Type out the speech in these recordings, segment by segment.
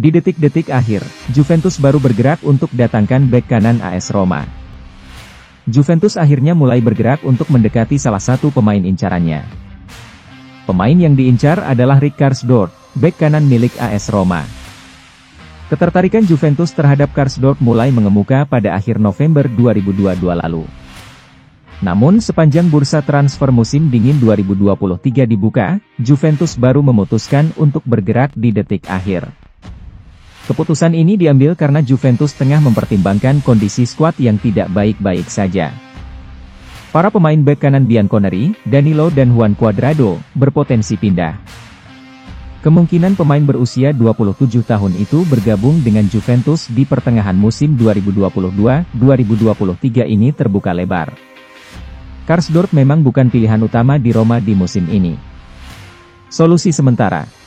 Di detik-detik akhir, Juventus baru bergerak untuk datangkan bek kanan AS Roma. Juventus akhirnya mulai bergerak untuk mendekati salah satu pemain incarannya. Pemain yang diincar adalah Rick Karsdorp, bek kanan milik AS Roma. Ketertarikan Juventus terhadap Karsdorp mulai mengemuka pada akhir November 2022 lalu. Namun sepanjang bursa transfer musim dingin 2023 dibuka, Juventus baru memutuskan untuk bergerak di detik akhir. Keputusan ini diambil karena Juventus tengah mempertimbangkan kondisi skuad yang tidak baik-baik saja. Para pemain bek kanan Bianconeri, Danilo dan Juan Cuadrado, berpotensi pindah. Kemungkinan pemain berusia 27 tahun itu bergabung dengan Juventus di pertengahan musim 2022-2023 ini terbuka lebar. Karsdorp memang bukan pilihan utama di Roma di musim ini. Solusi sementara.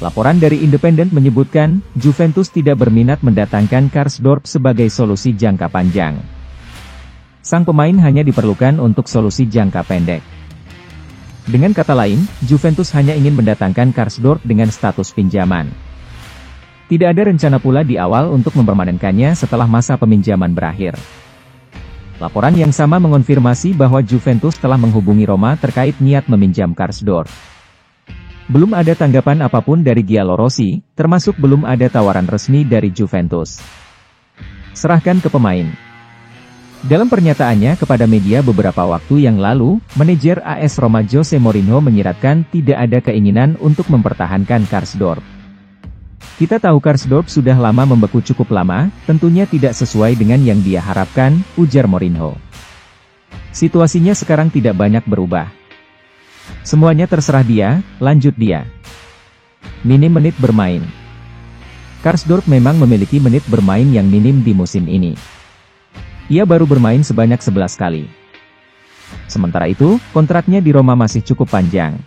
Laporan dari Independent menyebutkan, Juventus tidak berminat mendatangkan Karsdorp sebagai solusi jangka panjang. Sang pemain hanya diperlukan untuk solusi jangka pendek. Dengan kata lain, Juventus hanya ingin mendatangkan Karsdorp dengan status pinjaman. Tidak ada rencana pula di awal untuk mempermanenkannya setelah masa peminjaman berakhir. Laporan yang sama mengonfirmasi bahwa Juventus telah menghubungi Roma terkait niat meminjam Karsdorp. Belum ada tanggapan apapun dari Giallorossi, termasuk belum ada tawaran resmi dari Juventus. Serahkan ke pemain. Dalam pernyataannya kepada media beberapa waktu yang lalu, manajer AS Roma Jose Mourinho menyiratkan tidak ada keinginan untuk mempertahankan Karsdorp. Kita tahu Karsdorp sudah lama membeku cukup lama, tentunya tidak sesuai dengan yang dia harapkan, ujar Mourinho. Situasinya sekarang tidak banyak berubah. Semuanya terserah dia, lanjut dia. Minim menit bermain. Karsdorp memang memiliki menit bermain yang minim di musim ini. Ia baru bermain sebanyak 11 kali. Sementara itu, kontraknya di Roma masih cukup panjang.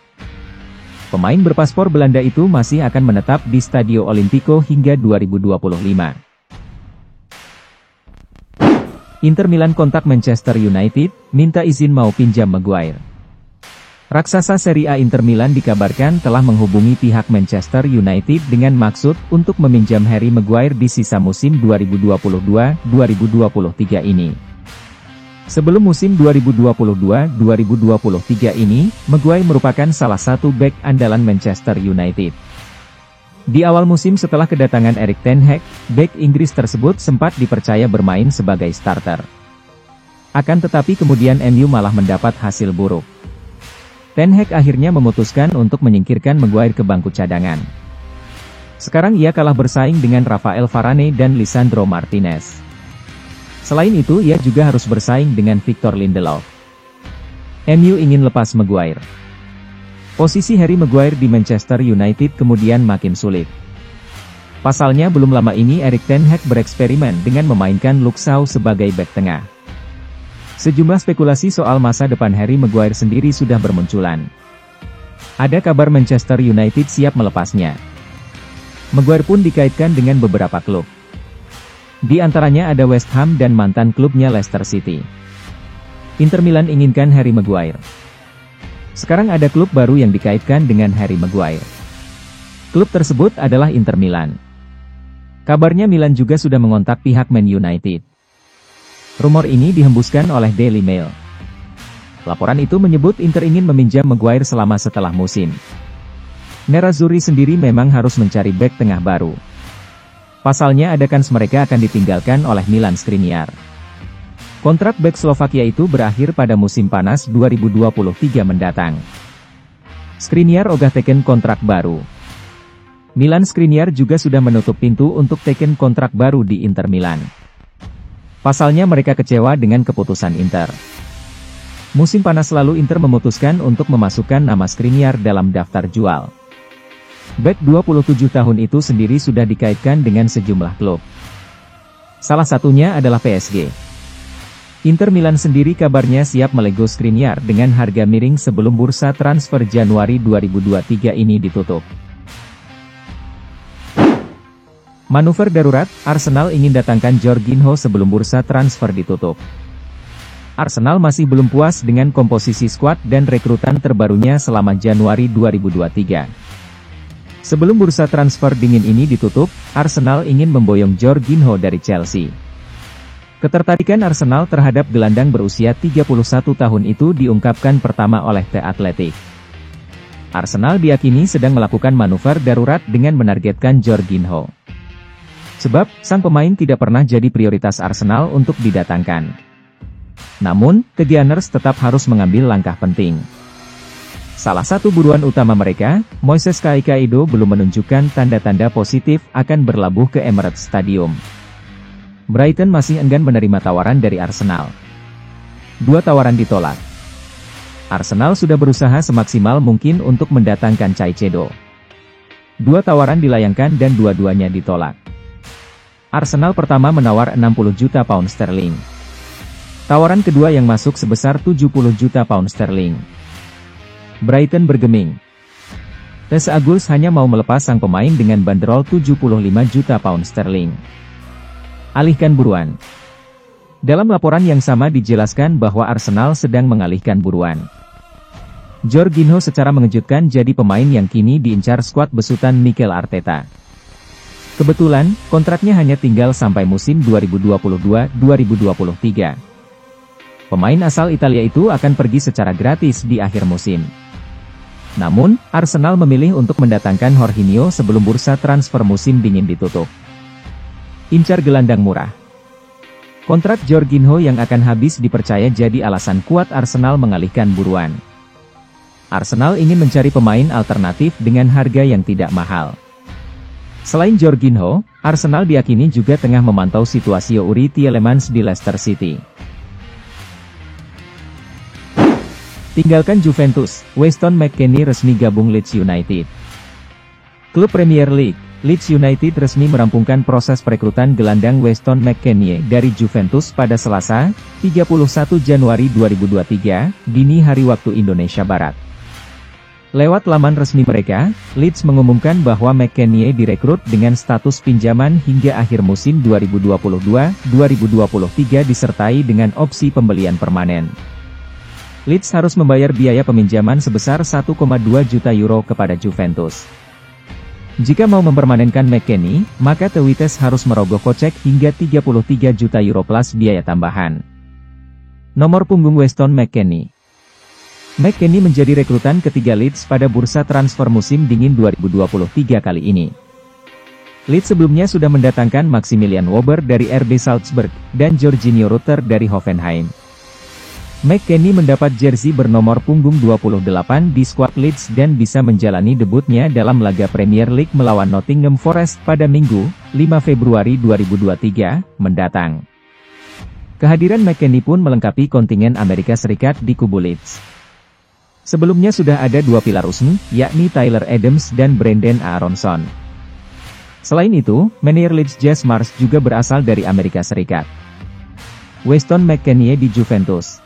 Pemain berpaspor Belanda itu masih akan menetap di Stadio Olimpico hingga 2025. Inter Milan kontak Manchester United, minta izin mau pinjam Maguire. Raksasa Serie A Inter Milan dikabarkan telah menghubungi pihak Manchester United dengan maksud untuk meminjam Harry Maguire di sisa musim 2022-2023 ini. Sebelum musim 2022-2023 ini, Maguire merupakan salah satu bek andalan Manchester United. Di awal musim setelah kedatangan Erik ten Hag, bek Inggris tersebut sempat dipercaya bermain sebagai starter. Akan tetapi kemudian MU malah mendapat hasil buruk. Ten Hag akhirnya memutuskan untuk menyingkirkan Maguire ke bangku cadangan. Sekarang ia kalah bersaing dengan Rafael Varane dan Lisandro Martinez. Selain itu ia juga harus bersaing dengan Victor Lindelof. MU ingin lepas Maguire. Posisi Harry Maguire di Manchester United kemudian makin sulit. Pasalnya belum lama ini Erik ten Hag bereksperimen dengan memainkan Luke Shaw sebagai bek tengah. Sejumlah spekulasi soal masa depan Harry Maguire sendiri sudah bermunculan. Ada kabar Manchester United siap melepasnya. Maguire pun dikaitkan dengan beberapa klub. Di antaranya ada West Ham dan mantan klubnya Leicester City. Inter Milan inginkan Harry Maguire. Sekarang ada klub baru yang dikaitkan dengan Harry Maguire. Klub tersebut adalah Inter Milan. Kabarnya Milan juga sudah mengontak pihak Man United. Rumor ini dihembuskan oleh Daily Mail. Laporan itu menyebut Inter ingin meminjam Maguire selama setelah musim. Nerazzurri sendiri memang harus mencari bek tengah baru. Pasalnya ada kans mereka akan ditinggalkan oleh Milan Skriniar. Kontrak bek Slovakia itu berakhir pada musim panas 2023 mendatang. Skriniar ogah teken kontrak baru. Milan Skriniar juga sudah menutup pintu untuk teken kontrak baru di Inter Milan. Pasalnya mereka kecewa dengan keputusan Inter. Musim panas lalu Inter memutuskan untuk memasukkan nama Skriniar dalam daftar jual. Bek 27 tahun itu sendiri sudah dikaitkan dengan sejumlah klub. Salah satunya adalah PSG. Inter Milan sendiri kabarnya siap melego Skriniar dengan harga miring sebelum bursa transfer Januari 2023 ini ditutup. Manuver darurat, Arsenal ingin datangkan Jorginho sebelum bursa transfer ditutup. Arsenal masih belum puas dengan komposisi skuad dan rekrutan terbarunya selama Januari 2023. Sebelum bursa transfer dingin ini ditutup, Arsenal ingin memboyong Jorginho dari Chelsea. Ketertarikan Arsenal terhadap gelandang berusia 31 tahun itu diungkapkan pertama oleh The Athletic. Arsenal diyakini sedang melakukan manuver darurat dengan menargetkan Jorginho. Sebab, sang pemain tidak pernah jadi prioritas Arsenal untuk didatangkan. Namun, The Gunners tetap harus mengambil langkah penting. Salah satu buruan utama mereka, Moises Caicedo belum menunjukkan tanda-tanda positif akan berlabuh ke Emirates Stadium. Brighton masih enggan menerima tawaran dari Arsenal. 2 tawaran ditolak. Arsenal sudah berusaha semaksimal mungkin untuk mendatangkan Caicedo. 2 tawaran dilayangkan dan dua-duanya ditolak. Arsenal pertama menawar 60 juta pound sterling. Tawaran kedua yang masuk sebesar 70 juta pound sterling. Brighton bergeming. Les Aguls hanya mau melepas sang pemain dengan bandrol 75 juta pound sterling. Alihkan buruan. Dalam laporan yang sama dijelaskan bahwa Arsenal sedang mengalihkan buruan. Jorginho secara mengejutkan jadi pemain yang kini diincar skuad besutan Mikel Arteta. Kebetulan, kontraknya hanya tinggal sampai musim 2022-2023. Pemain asal Italia itu akan pergi secara gratis di akhir musim. Namun, Arsenal memilih untuk mendatangkan Jorginho sebelum bursa transfer musim dingin ditutup. Incar gelandang murah. Kontrak Jorginho yang akan habis dipercaya jadi alasan kuat Arsenal mengalihkan buruan. Arsenal ingin mencari pemain alternatif dengan harga yang tidak mahal. Selain Jorginho, Arsenal diyakini juga tengah memantau situasi Youri Tielemans di Leicester City. Tinggalkan Juventus, Weston McKennie resmi gabung Leeds United. Klub Premier League, Leeds United resmi merampungkan proses perekrutan gelandang Weston McKennie dari Juventus pada Selasa, 31 Januari 2023, dini hari waktu Indonesia Barat. Lewat laman resmi mereka, Leeds mengumumkan bahwa McKennie direkrut dengan status pinjaman hingga akhir musim 2022-2023 disertai dengan opsi pembelian permanen. Leeds harus membayar biaya peminjaman sebesar 1,2 juta euro kepada Juventus. Jika mau mempermanenkan McKennie, maka The Whites harus merogoh kocek hingga 33 juta euro plus biaya tambahan. Nomor punggung Weston McKennie. McKennie menjadi rekrutan ketiga Leeds pada bursa transfer musim dingin 2023 kali ini. Leeds sebelumnya sudah mendatangkan Maximilian Wöber dari RB Salzburg, dan Jorginho Rutter dari Hoffenheim. McKennie mendapat jersey bernomor punggung 28 di skuad Leeds dan bisa menjalani debutnya dalam laga Premier League melawan Nottingham Forest pada Minggu, 5 Februari 2023, mendatang. Kehadiran McKennie pun melengkapi kontingen Amerika Serikat di kubu Leeds. Sebelumnya sudah ada 2 pilar usn, yakni Tyler Adams dan Brendan Aronson. Selain itu, manajer Leeds Jesse Marsch juga berasal dari Amerika Serikat. Weston McKennie di Juventus.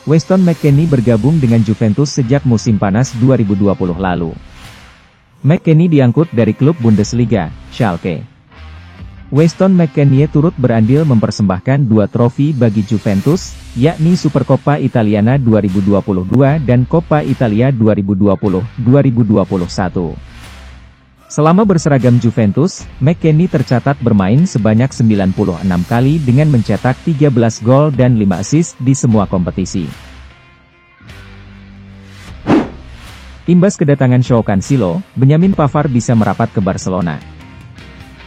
Weston McKennie bergabung dengan Juventus sejak musim panas 2020 lalu. McKennie diangkut dari klub Bundesliga, Schalke. Weston McKennie turut berandil mempersembahkan 2 trofi bagi Juventus, yakni Supercoppa Italiana 2022 dan Coppa Italia 2020-2021. Selama berseragam Juventus, McKennie tercatat bermain sebanyak 96 kali dengan mencetak 13 gol dan 5 assist di semua kompetisi. Imbas kedatangan Joao Cancelo, Benjamin Pavard bisa merapat ke Barcelona.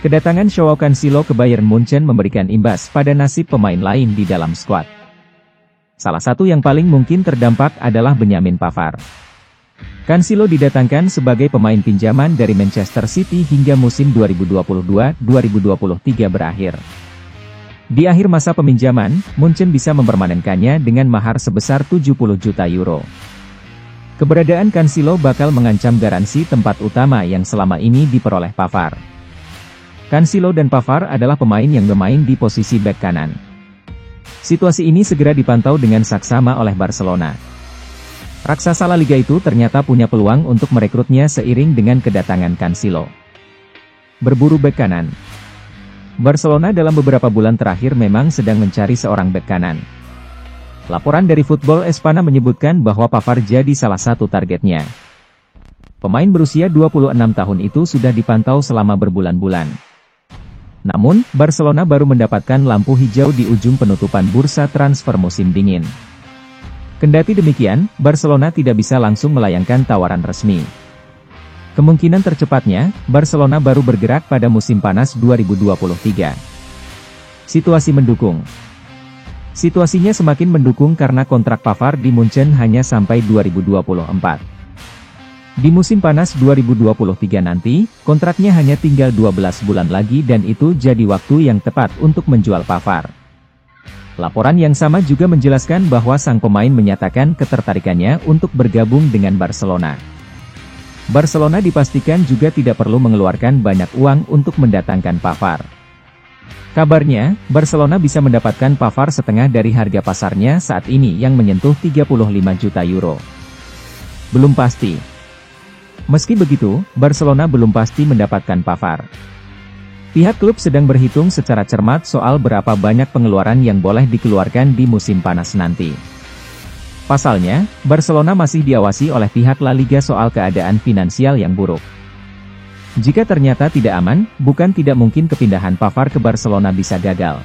Kedatangan Joao Cancelo ke Bayern Munchen memberikan imbas pada nasib pemain lain di dalam skuad. Salah satu yang paling mungkin terdampak adalah Benjamin Pavard. Cancelo didatangkan sebagai pemain pinjaman dari Manchester City hingga musim 2022-2023 berakhir. Di akhir masa peminjaman, Munchen bisa mempermanenkannya dengan mahar sebesar 70 juta euro. Keberadaan Cancelo bakal mengancam garansi tempat utama yang selama ini diperoleh Pavard. Cancelo dan Pavard adalah pemain yang bermain di posisi bek kanan. Situasi ini segera dipantau dengan saksama oleh Barcelona. Raksasa La Liga itu ternyata punya peluang untuk merekrutnya seiring dengan kedatangan Cancelo. Berburu bek kanan. Barcelona dalam beberapa bulan terakhir memang sedang mencari seorang bek kanan. Laporan dari Football Espana menyebutkan bahwa Pavard jadi salah satu targetnya. Pemain berusia 26 tahun itu sudah dipantau selama berbulan-bulan. Namun, Barcelona baru mendapatkan lampu hijau di ujung penutupan bursa transfer musim dingin. Kendati demikian, Barcelona tidak bisa langsung melayangkan tawaran resmi. Kemungkinan tercepatnya, Barcelona baru bergerak pada musim panas 2023. Situasi mendukung. Situasinya semakin mendukung karena kontrak Pavard di Munchen hanya sampai 2024. Di musim panas 2023 nanti, kontraknya hanya tinggal 12 bulan lagi dan itu jadi waktu yang tepat untuk menjual Pavard. Laporan yang sama juga menjelaskan bahwa sang pemain menyatakan ketertarikannya untuk bergabung dengan Barcelona. Barcelona dipastikan juga tidak perlu mengeluarkan banyak uang untuk mendatangkan Pavard. Kabarnya, Barcelona bisa mendapatkan Pavard setengah dari harga pasarnya saat ini yang menyentuh 35 juta euro. Belum pasti. Meski begitu, Barcelona belum pasti mendapatkan Pavard. Pihak klub sedang berhitung secara cermat soal berapa banyak pengeluaran yang boleh dikeluarkan di musim panas nanti. Pasalnya, Barcelona masih diawasi oleh pihak La Liga soal keadaan finansial yang buruk. Jika ternyata tidak aman, bukan tidak mungkin kepindahan Pavard ke Barcelona bisa gagal.